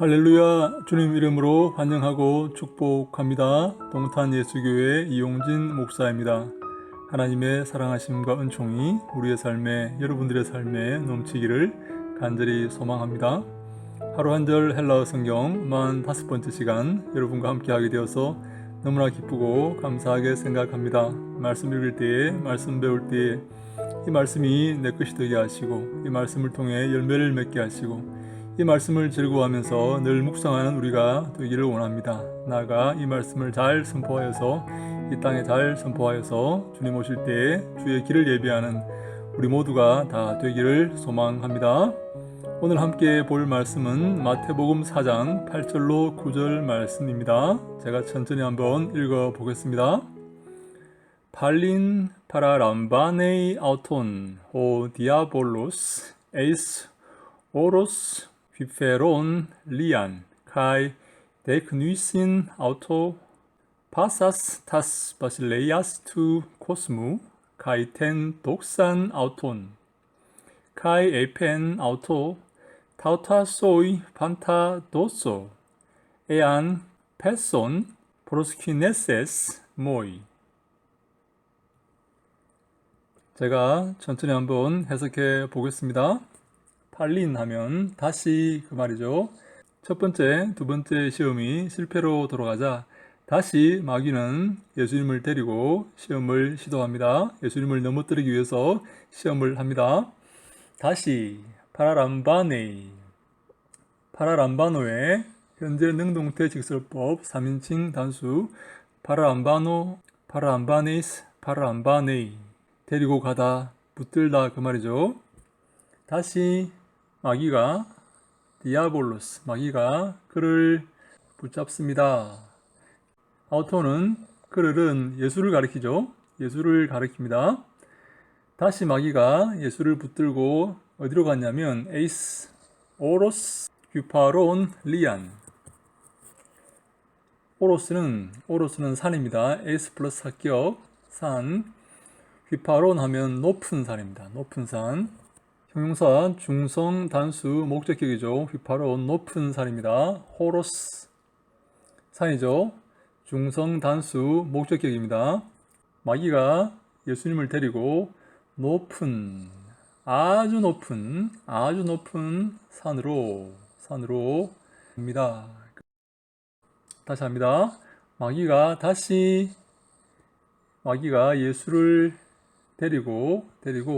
할렐루야. 주님 이름으로 환영하고 축복합니다. 동탄 예수교회 이용진 목사입니다. 하나님의 사랑하심과 은총이 우리의 삶에, 여러분들의 삶에 넘치기를 간절히 소망합니다. 하루 한 절 헬라어 성경 45번째 시간 여러분과 함께하게 되어서 너무나 기쁘고 감사하게 생각합니다. 말씀 읽을 때에, 말씀 배울 때에 이 말씀이 내 것이 되게 하시고, 이 말씀을 통해 열매를 맺게 하시고, 이 말씀을 즐거워하면서 늘 묵상하는 우리가 되기를 원합니다. 나아가 이 말씀을 잘 선포하여서, 이 땅에 잘 선포하여서 주님 오실 때에 주의 길을 예비하는 우리 모두가 다 되기를 소망합니다. 오늘 함께 볼 말씀은 마태복음 4장 8절로 9절 말씀입니다. 제가 천천히 한번 읽어보겠습니다. 팔린 파라람바네이 아우톤 오 디아볼로스 에이스 오로스 휘페론 리안 카이 데크뉘신 아우토 파사스 타스 바실레이아스 투 코스무 카이 텐 독산 아우톤 카이 에펜 아우토 타우타소이 판타도소 에안 페손 프로스키네세스 모이. 제가 천천히 한번 해석해 보겠습니다. 팔린 하면 다시 그 말이죠. 첫 번째, 두 번째 시험이 실패로 돌아가자 다시 마귀는 예수님을 데리고 시험을 시도합니다. 예수님을 넘어뜨리기 위해서 시험을 합니다. 다시 파라람바네이, 파라람바노의 현재 능동태 직설법 3인칭 단수 파라람바노, 파라람바네이스, 파라람바네이 데리고 가다, 붙들다 그 말이죠. 다시 마귀가 디아볼로스, 마귀가 그를 붙잡습니다. 아우토는 그를은 예수를 가리키죠. 예수를 가리킵니다. 다시 마귀가 예수를 붙들고 어디로 갔냐면 에이스 오로스 규파론 리안. 오로스는 산입니다. 에이스 플러스 합격 산. 휘파론 하면 높은 산입니다. 높은 산. 형용사 중성 단수 목적격이죠. 휘파론 높은 산입니다. 호로스 산이죠. 중성 단수 목적격입니다. 마귀가 예수님을 데리고 높은, 아주 높은 산으로 갑니다. 다시 합니다. 마귀가 예수를 데리고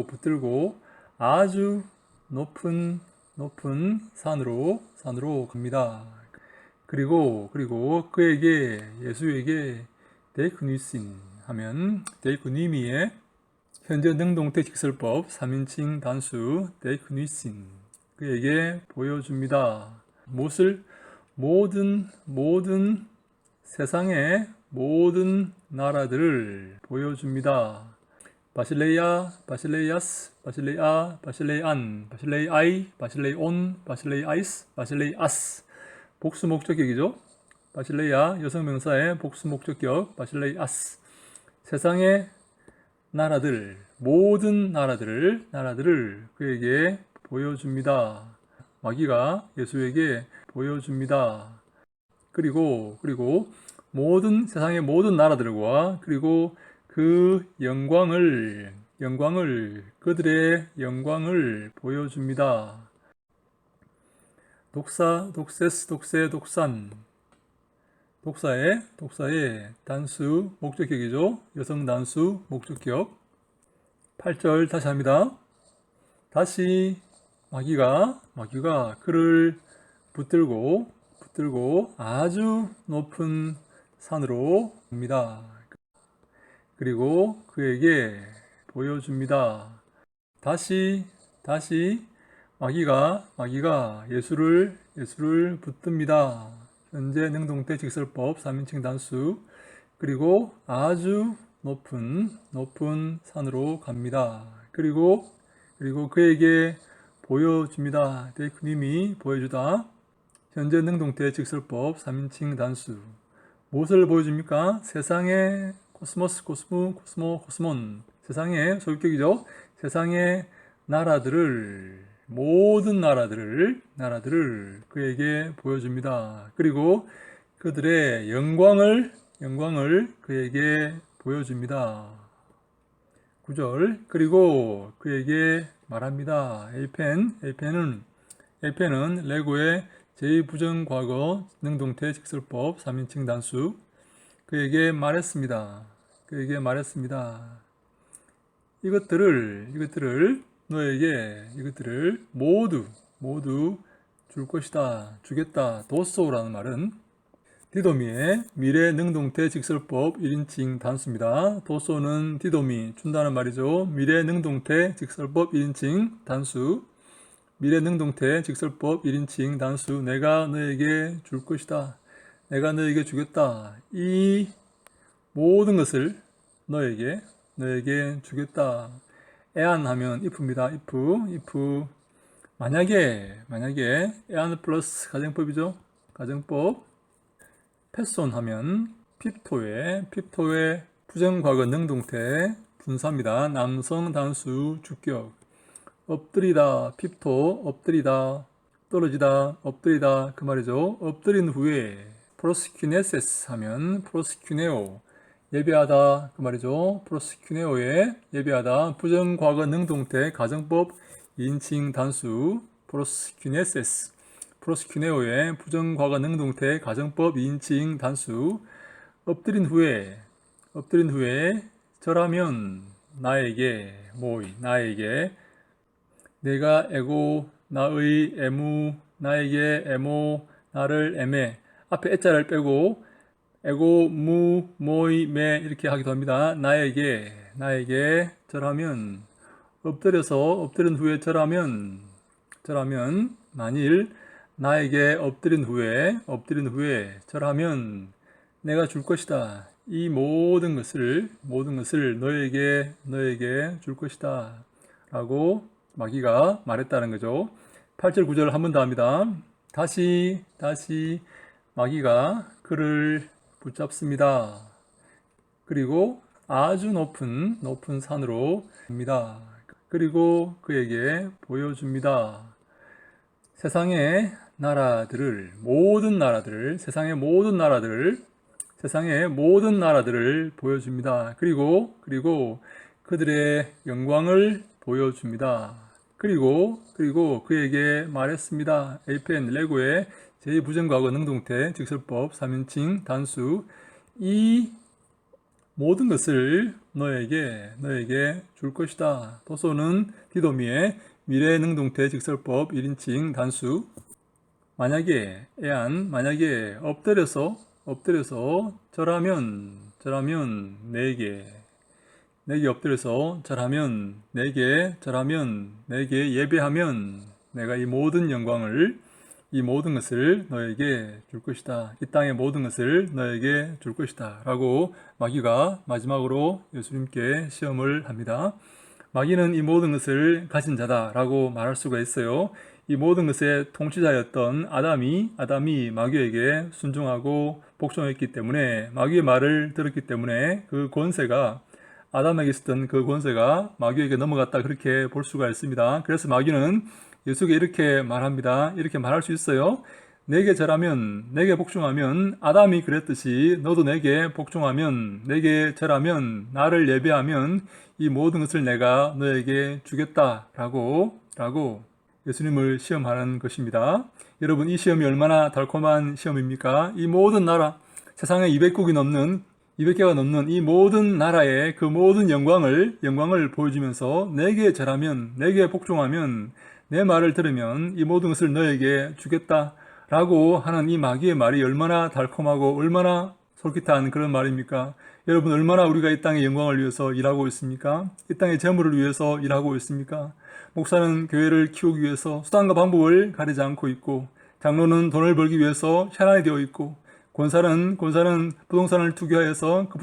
붙들고 아주 높은 산으로 갑니다. 그리고 예수에게 데이크니신 하면 데이크니미의 현재 능동태 직설법 3인칭 단수 데이크니신 그에게 보여줍니다. 무엇을? 모든 세상의 모든 나라들을 보여줍니다. 바실레이아, 바실레이아스, 바실레이아, 바실레이안, 바실레이아이, 바실레이온, 바실레이아이스, 바실레이아스. 복수 목적격이죠. 바실레이아 여성명사의 복수 목적격 바실레이아스. 세상의 나라들, 모든 나라들을 그에게 보여줍니다. 마귀가 예수에게 보여줍니다. 그리고 세상의 모든 나라들과 그리고 그 그들의 영광을 보여줍니다. 독사, 독세스, 독세, 독산. 독사의 단수 목적격이죠. 여성 단수 목적격. 8절 다시 합니다. 다시 마귀가 그를 붙들고 아주 높은 산으로 갑니다. 그리고 그에게 보여줍니다. 다시 마귀가 예수를 붙듭니다. 현재 능동태 직설법 3인칭 단수. 그리고 아주 높은 산으로 갑니다. 그리고 그에게 보여줍니다. 데이크님이 보여주다. 현재 능동태 직설법 3인칭 단수. 무엇을 보여줍니까? 세상의 코스모스, 코스몬. 세상의 소유격이죠. 세상의 나라들을 모든 나라들을 그에게 보여줍니다. 그리고 그들의 영광을 그에게 보여줍니다. 9절. 그리고 그에게 말합니다. 에이펜은 레고의 제2부정과거 능동태 직설법 3인칭 단수. 그에게 말했습니다. 이것들을 너에게 모두 줄 것이다. 주겠다. 도소라는 말은 디도미의 미래 능동태 직설법 1인칭 단수입니다. 도소는 디도미, 준다는 말이죠. 미래 능동태 직설법 1인칭 단수. 미래 능동태 직설법 1인칭 단수. 내가 너에게 줄 것이다. 내가 너에게 주겠다. 이 모든 것을 너에게 주겠다. 애안하면 if입니다. if 만약에 애안 플러스 가정법이죠. 가정법. 패손하면 핍토의 부정과거 능동태 분사입니다. 남성 단수 주격. 엎드리다 핍토 엎드리다 떨어지다 엎드리다 그 말이죠. 엎드린 후에 프로스큐네세스 하면 프로스큐네오 예배하다 그 말이죠. 프로스큐네오의 예배하다 부정과거 능동태 가정법 2인칭 단수 프로스큐네오의 부정과거 능동태 가정법 2인칭 단수. 엎드린 후에 절하면 나에게 내가 에고 나의 에무 나에게 에모 나를 에메 앞에 에자를 빼고 에고 무 모이 메 이렇게 하기도 합니다. 나에게 절하면 엎드린 후에 절하면 만일 나에게 엎드린 후에 절하면 내가 줄 것이다. 이 모든 것을 너에게 줄 것이다 라고 마귀가 말했다는 거죠. 8절 9절 한 번 더 합니다. 다시 마귀가 그를 붙잡습니다. 그리고 아주 높은 산으로 옵니다. 그리고 그에게 보여줍니다. 세상의 모든 나라들을 보여줍니다. 그리고 그들의 영광을 보여줍니다. 그리고 그에게 말했습니다. 에이펜 레고의 제2부정과거 능동태 직설법 3인칭 단수. 이 모든 것을 너에게 줄 것이다. 도소는 디도미의 미래 능동태 직설법 1인칭 단수. 만약에 엎드려서 절하면 내게 엎드려서 절하면 내게 예배하면 내가 이 모든 것을 너에게 줄 것이다. 이 땅의 모든 것을 너에게 줄 것이다 라고 마귀가 마지막으로 예수님께 시험을 합니다. 마귀는 이 모든 것을 가진 자다 라고 말할 수가 있어요. 이 모든 것의 통치자였던 아담이 마귀에게 순종하고 복종했기 때문에, 마귀의 말을 들었기 때문에 그 권세가, 아담에게 있었던 그 권세가 마귀에게 넘어갔다, 그렇게 볼 수가 있습니다. 그래서 마귀는 예수에게 이렇게 말합니다. 이렇게 말할 수 있어요. 내게 절하면, 내게 복종하면, 아담이 그랬듯이 너도 내게 복종하면, 내게 절하면, 나를 예배하면 이 모든 것을 내가 너에게 주겠다라고 예수님을 시험하는 것입니다. 여러분, 이 시험이 얼마나 달콤한 시험입니까? 이 모든 나라, 세상에 200개가 넘는 이 모든 나라의 그 모든 영광을 보여주면서 내게 절하면, 내게 복종하면, 내 말을 들으면 이 모든 것을 너에게 주겠다라고 하는 이 마귀의 말이 얼마나 달콤하고 얼마나 솔깃한 그런 말입니까? 여러분, 얼마나 우리가 이 땅의 영광을 위해서 일하고 있습니까? 이 땅의 재물을 위해서 일하고 있습니까? 목사는 교회를 키우기 위해서 수단과 방법을 가리지 않고 있고, 장로는 돈을 벌기 위해서 현안이 되어 있고, 권사는 부동산을 투기하여서 그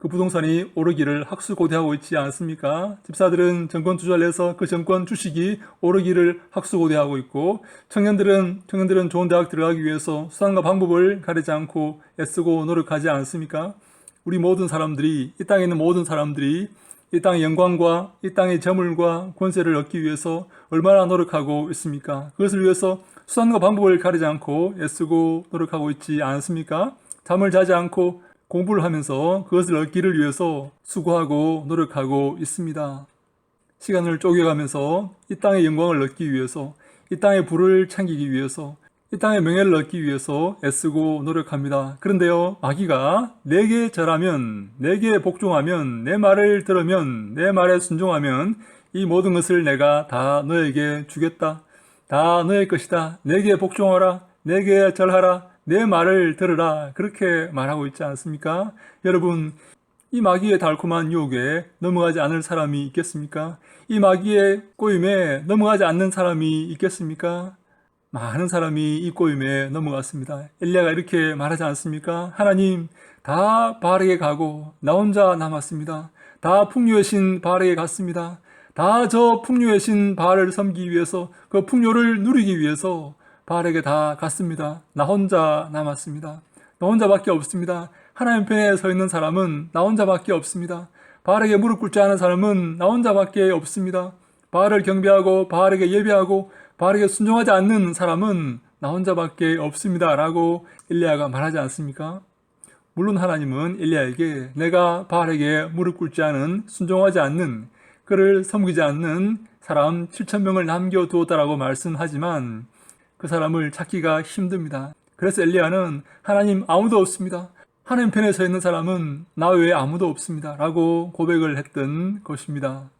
부동산이 오르기를 학수고대하고 있지 않습니까? 집사들은 정권 투자를 해서 그 정권 주식이 오르기를 학수고대하고 있고, 청년들은 좋은 대학 들어가기 위해서 수단과 방법을 가리지 않고 애쓰고 노력하지 않습니까? 우리 모든 사람들이, 이 땅에 있는 모든 사람들이 이 땅의 영광과 이 땅의 재물과 권세를 얻기 위해서 얼마나 노력하고 있습니까? 그것을 위해서 수단과 방법을 가리지 않고 애쓰고 노력하고 있지 않습니까? 잠을 자지 않고 공부를 하면서 그것을 얻기를 위해서 수고하고 노력하고 있습니다. 시간을 쪼개가면서 이 땅의 영광을 얻기 위해서, 이 땅의 부를 챙기기 위해서, 이 땅의 명예를 얻기 위해서 애쓰고 노력합니다. 그런데요, 마귀가 내게 절하면, 내게 복종하면, 내 말을 들으면, 내 말에 순종하면 이 모든 것을 내가 다 너에게 주겠다. 다 너의 것이다. 내게 복종하라. 내게 절하라. 내 말을 들으라. 그렇게 말하고 있지 않습니까? 여러분, 이 마귀의 달콤한 유혹에 넘어가지 않을 사람이 있겠습니까? 이 마귀의 꼬임에 넘어가지 않는 사람이 있겠습니까? 많은 사람이 이 꼬임에 넘어갔습니다. 엘리야가 이렇게 말하지 않습니까? 하나님, 다 바알에게 가고 나 혼자 남았습니다. 다 풍요의 신 바알에게 갔습니다. 다 저 풍요의 신 바알을 섬기기 위해서, 그 풍요를 누리기 위해서 바알에게 다 갔습니다. 나 혼자 남았습니다. 나 혼자밖에 없습니다. 하나님 편에 서 있는 사람은 나 혼자밖에 없습니다. 바알에게 무릎 꿇지 않은 사람은 나 혼자밖에 없습니다. 바알을 경배하고 바알에게 예배하고 바알에게 순종하지 않는 사람은 나 혼자밖에 없습니다. 라고 엘리야가 말하지 않습니까? 물론 하나님은 엘리야에게 내가 바알에게 무릎 꿇지 않은, 순종하지 않는, 그를 섬기지 않는 사람 7,000명을 남겨두었다라고 말씀하지만 그 사람을 찾기가 힘듭니다. 그래서 엘리야는 하나님 아무도 없습니다. 하나님 편에 서 있는 사람은 나 외에 아무도 없습니다. 라고 고백을 했던 것입니다.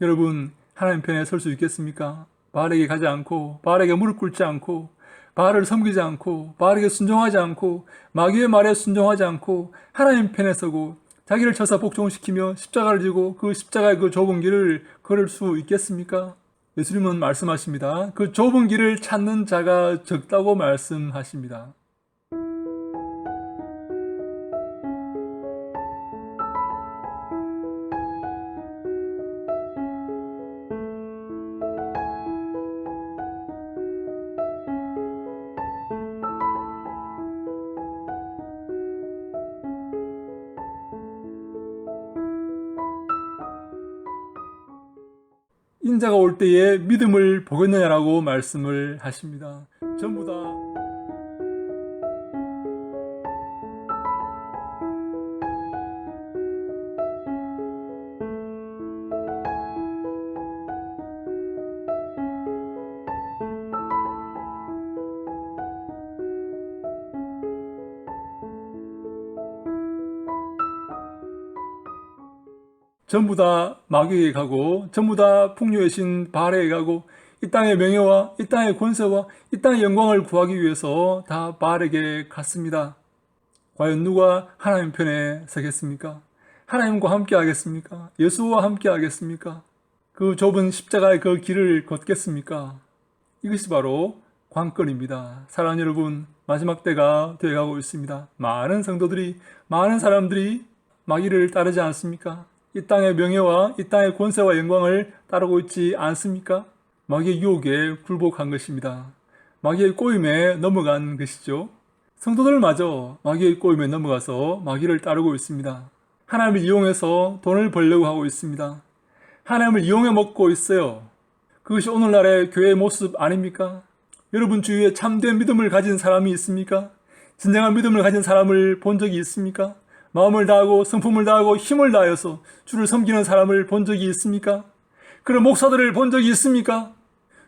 여러분, 하나님 편에 설 수 있겠습니까? 바알에게 가지 않고, 바알에게 무릎 꿇지 않고, 바알을 섬기지 않고, 바알에게 순종하지 않고, 마귀의 말에 순종하지 않고, 하나님 편에 서고, 자기를 쳐서 복종시키며 십자가를 지고 그 십자가의 그 좁은 길을 걸을 수 있겠습니까? 예수님은 말씀하십니다. 그 좁은 길을 찾는 자가 적다고 말씀하십니다. 인자가 올 때에 믿음을 보겠느냐라고 말씀을 하십니다. 전부 다 전부 다 마귀에게 가고 전부 다 풍요의 신 바알에게 가고 이 땅의 명예와 이 땅의 권세와 이 땅의 영광을 구하기 위해서 다 바알에게 갔습니다. 과연 누가 하나님 편에 서겠습니까? 하나님과 함께 하겠습니까? 예수와 함께 하겠습니까? 그 좁은 십자가의 그 길을 걷겠습니까? 이것이 바로 관건입니다. 사랑하는 여러분, 마지막 때가 되어가고 있습니다. 많은 성도들이, 많은 사람들이 마귀를 따르지 않습니까? 이 땅의 명예와 이 땅의 권세와 영광을 따르고 있지 않습니까? 마귀의 유혹에 굴복한 것입니다. 마귀의 꼬임에 넘어간 것이죠. 성도들마저 마귀의 꼬임에 넘어가서 마귀를 따르고 있습니다. 하나님을 이용해서 돈을 벌려고 하고 있습니다. 하나님을 이용해 먹고 있어요. 그것이 오늘날의 교회의 모습 아닙니까? 여러분 주위에 참된 믿음을 가진 사람이 있습니까? 진정한 믿음을 가진 사람을 본 적이 있습니까? 마음을 다하고 성품을 다하고 힘을 다하여서 주를 섬기는 사람을 본 적이 있습니까? 그런 목사들을 본 적이 있습니까?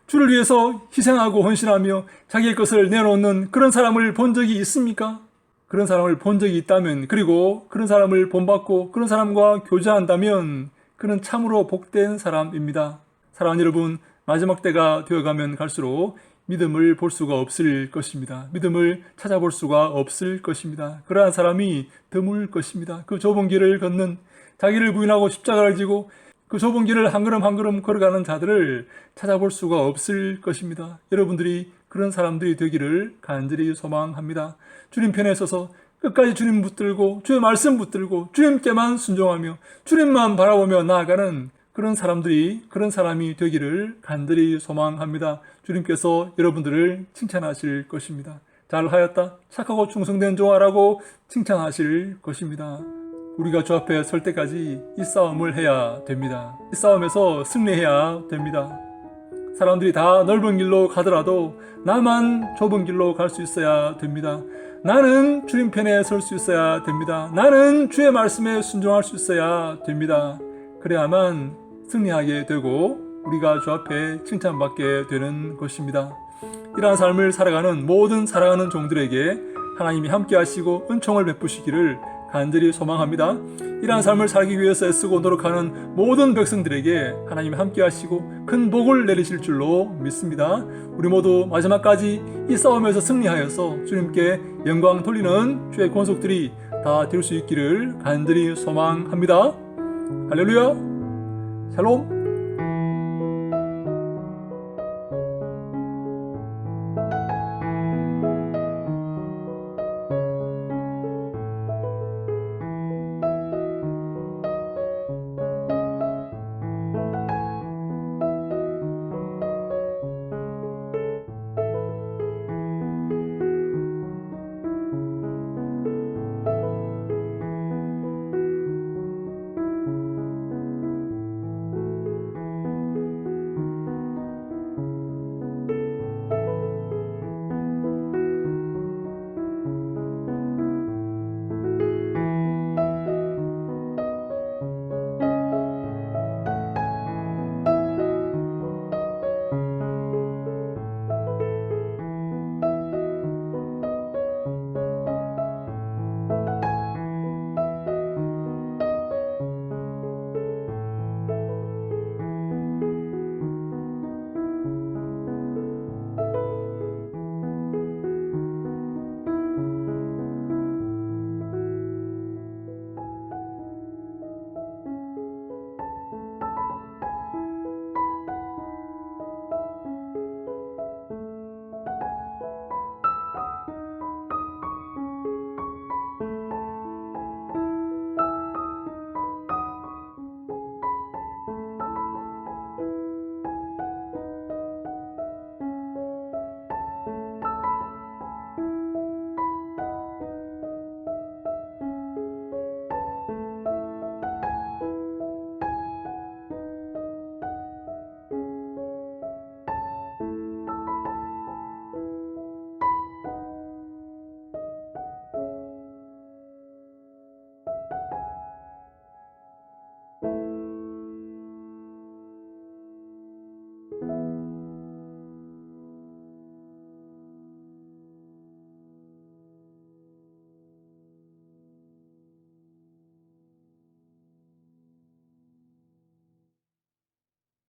주를 위해서 희생하고 헌신하며 자기의 것을 내놓는 그런 사람을 본 적이 있습니까? 그런 사람을 본 적이 있다면, 그리고 그런 사람을 본받고 그런 사람과 교제한다면 그는 참으로 복된 사람입니다. 사랑하는 여러분, 마지막 때가 되어가면 갈수록 믿음을 볼 수가 없을 것입니다. 믿음을 찾아볼 수가 없을 것입니다. 그러한 사람이 드물 것입니다. 그 좁은 길을 걷는, 자기를 부인하고 십자가를 지고 그 좁은 길을 한 걸음 한 걸음 걸어가는 자들을 찾아볼 수가 없을 것입니다. 여러분들이 그런 사람들이 되기를 간절히 소망합니다. 주님 편에 서서 끝까지 주님 붙들고 주의 말씀 붙들고 주님께만 순종하며 주님만 바라보며 나아가는 그런 사람이 되기를 간절히 소망합니다. 주님께서 여러분들을 칭찬하실 것입니다. 잘하였다, 착하고 충성된 종아라고 칭찬하실 것입니다. 우리가 주 앞에 설 때까지 이 싸움을 해야 됩니다. 이 싸움에서 승리해야 됩니다. 사람들이 다 넓은 길로 가더라도 나만 좁은 길로 갈 수 있어야 됩니다. 나는 주님 편에 설 수 있어야 됩니다. 나는 주의 말씀에 순종할 수 있어야 됩니다. 그래야만 승리하게 되고 우리가 주 앞에 칭찬받게 되는 것입니다. 이러한 삶을 살아가는 모든 사랑하는 종들에게 하나님이 함께 하시고 은총을 베푸시기를 간절히 소망합니다. 이러한 삶을 살기 위해서 애쓰고 노력하는 모든 백성들에게 하나님이 함께 하시고 큰 복을 내리실 줄로 믿습니다. 우리 모두 마지막까지 이 싸움에서 승리하여서 주님께 영광 돌리는 주의 권속들이 다 될 수 있기를 간절히 소망합니다. 할렐루야! 샬롬!